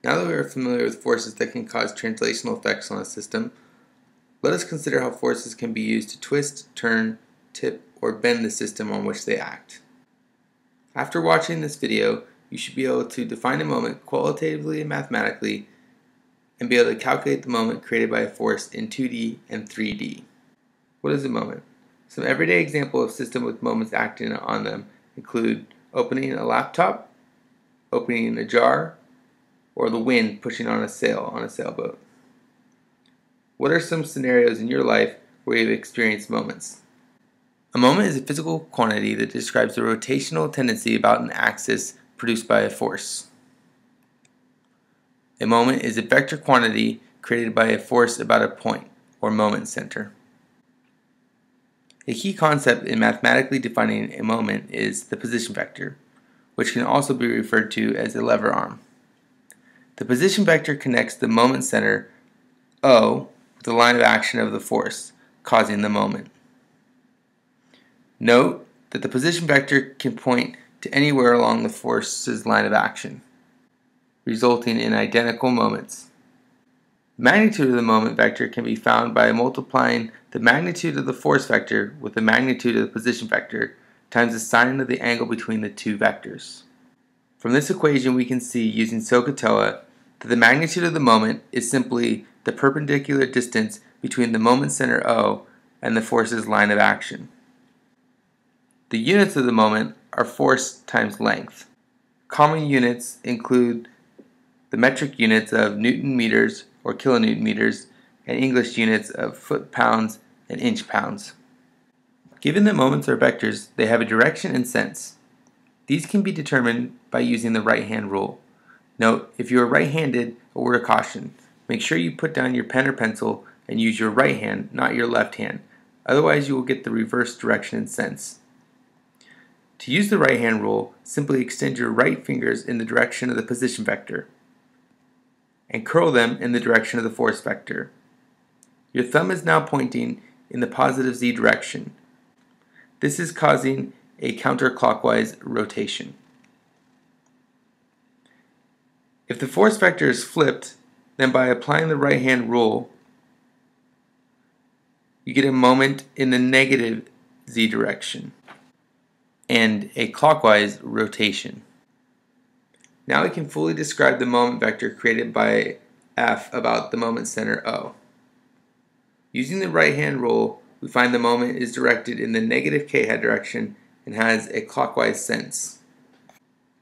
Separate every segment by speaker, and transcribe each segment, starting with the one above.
Speaker 1: Now that we are familiar with forces that can cause translational effects on a system, let us consider how forces can be used to twist, turn, tip, or bend the system on which they act. After watching this video, you should be able to define a moment qualitatively and mathematically and be able to calculate the moment created by a force in 2D and 3D. What is a moment? Some everyday examples of systems with moments acting on them include opening a laptop, opening a jar, or the wind pushing on a sail on a sailboat. What are some scenarios in your life where you've experienced moments? A moment is a physical quantity that describes the rotational tendency about an axis produced by a force. A moment is a vector quantity created by a force about a point, or moment center. A key concept in mathematically defining a moment is the position vector, which can also be referred to as a lever arm. The position vector connects the moment center, O, with the line of action of the force, causing the moment. Note that the position vector can point to anywhere along the force's line of action, resulting in identical moments. The magnitude of the moment vector can be found by multiplying the magnitude of the force vector with the magnitude of the position vector times the sine of the angle between the two vectors. From this equation we can see, using SOHCAHTOA, that the magnitude of the moment is simply the perpendicular distance between the moment center O and the force's line of action. The units of the moment are force times length. Common units include the metric units of Newton meters or kilonewton meters and English units of foot pounds and inch pounds. Given that moments are vectors, they have a direction and sense. These can be determined by using the right-hand rule. Note, if you are right-handed, a word of caution. Make sure you put down your pen or pencil and use your right hand, not your left hand. Otherwise you will get the reverse direction and sense. To use the right-hand rule, simply extend your right fingers in the direction of the position vector and curl them in the direction of the force vector. Your thumb is now pointing in the positive z direction. This is causing a counterclockwise rotation. If the force vector is flipped, then by applying the right-hand rule, you get a moment in the negative z direction and a clockwise rotation. Now we can fully describe the moment vector created by F about the moment center O. Using the right-hand rule, we find the moment is directed in the negative k-hat direction and has a clockwise sense.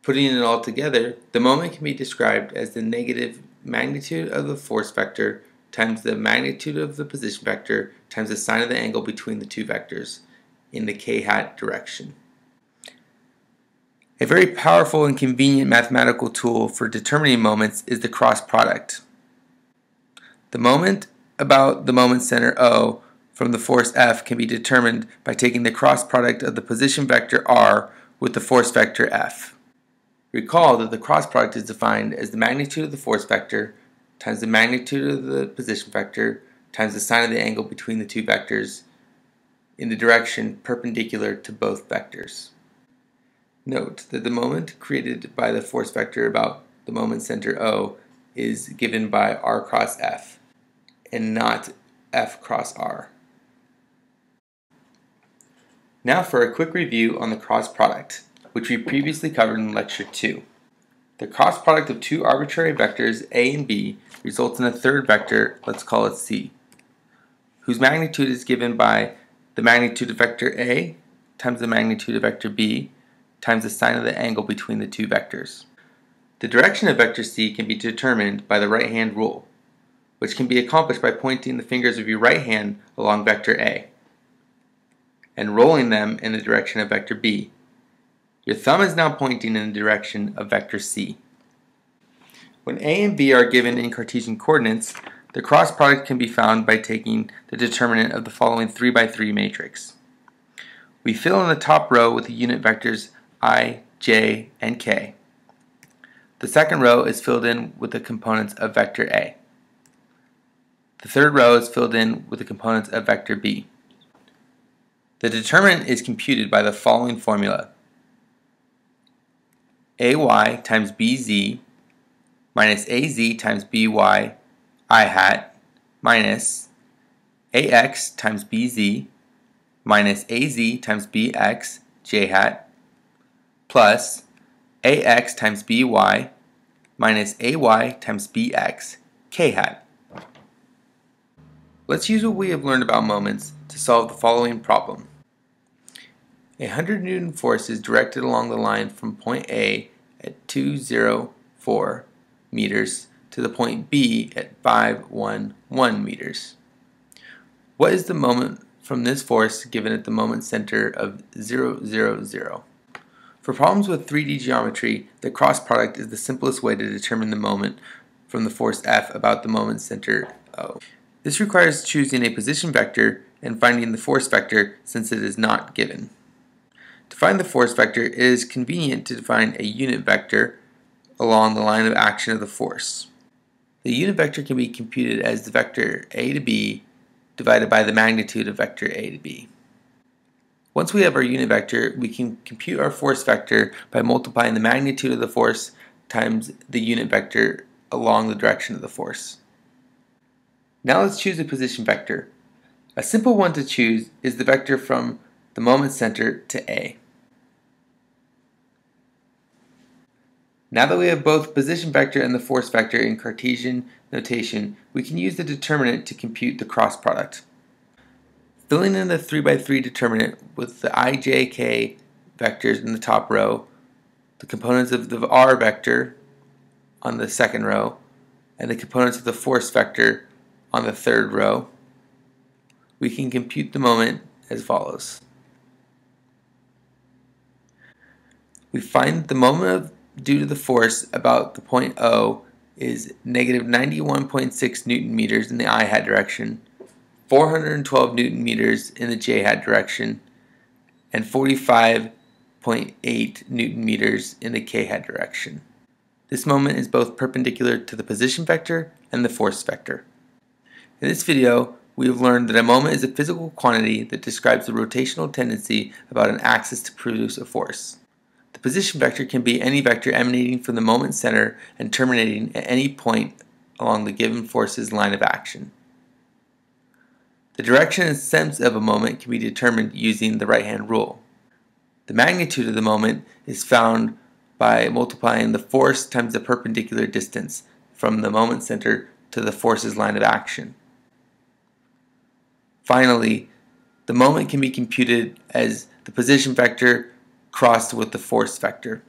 Speaker 1: Putting it all together, the moment can be described as the negative magnitude of the force vector times the magnitude of the position vector times the sine of the angle between the two vectors in the k-hat direction. A very powerful and convenient mathematical tool for determining moments is the cross product. The moment about the moment center O from the force F can be determined by taking the cross product of the position vector R with the force vector F. Recall that the cross product is defined as the magnitude of the force vector times the magnitude of the position vector times the sine of the angle between the two vectors in the direction perpendicular to both vectors. Note that the moment created by the force vector about the moment center O is given by R cross F and not F cross R. Now for a quick review on the cross product, which we previously covered in Lecture 2. The cross product of two arbitrary vectors A and B results in a third vector, let's call it C, whose magnitude is given by the magnitude of vector A times the magnitude of vector B times the sine of the angle between the two vectors. The direction of vector C can be determined by the right-hand rule, which can be accomplished by pointing the fingers of your right hand along vector A and rolling them in the direction of vector B. Your thumb is now pointing in the direction of vector C. When A and B are given in Cartesian coordinates, the cross product can be found by taking the determinant of the following 3x3 matrix. We fill in the top row with the unit vectors I, j, and k. The second row is filled in with the components of vector A. The third row is filled in with the components of vector B. The determinant is computed by the following formula: AY times BZ minus AZ times BY I hat minus AX times BZ minus AZ times BX J hat plus AX times BY minus AY times BX K hat. Let's use what we have learned about moments to solve the following problem. A 100 Newton force is directed along the line from point A at 204 meters to the point B at 511 meters. What is the moment from this force given at the moment center of 0, 0, 0? For problems with 3D geometry, the cross product is the simplest way to determine the moment from the force F about the moment center O. This requires choosing a position vector and finding the force vector since it is not given. To find the force vector, it is convenient to define a unit vector along the line of action of the force. The unit vector can be computed as the vector A to B divided by the magnitude of vector A to B. Once we have our unit vector, we can compute our force vector by multiplying the magnitude of the force times the unit vector along the direction of the force. Now let's choose a position vector. A simple one to choose is the vector from the moment center to A. Now that we have both position vector and the force vector in Cartesian notation, we can use the determinant to compute the cross product. Filling in the 3x3 determinant with the I, J, K vectors in the top row, the components of the R vector on the second row, and the components of the force vector on the third row, we can compute the moment as follows. We find the moment due to the force about the point O is negative 91.6 Newton meters in the I hat direction, 412 Newton meters in the J hat direction, and 45.8 Newton meters in the K hat direction. This moment is both perpendicular to the position vector and the force vector. In this video, we have learned that a moment is a physical quantity that describes the rotational tendency about an axis to produce a force. The position vector can be any vector emanating from the moment center and terminating at any point along the given force's line of action. The direction and sense of a moment can be determined using the right-hand rule. The magnitude of the moment is found by multiplying the force times the perpendicular distance from the moment center to the force's line of action. Finally, the moment can be computed as the position vector crossed with the force vector.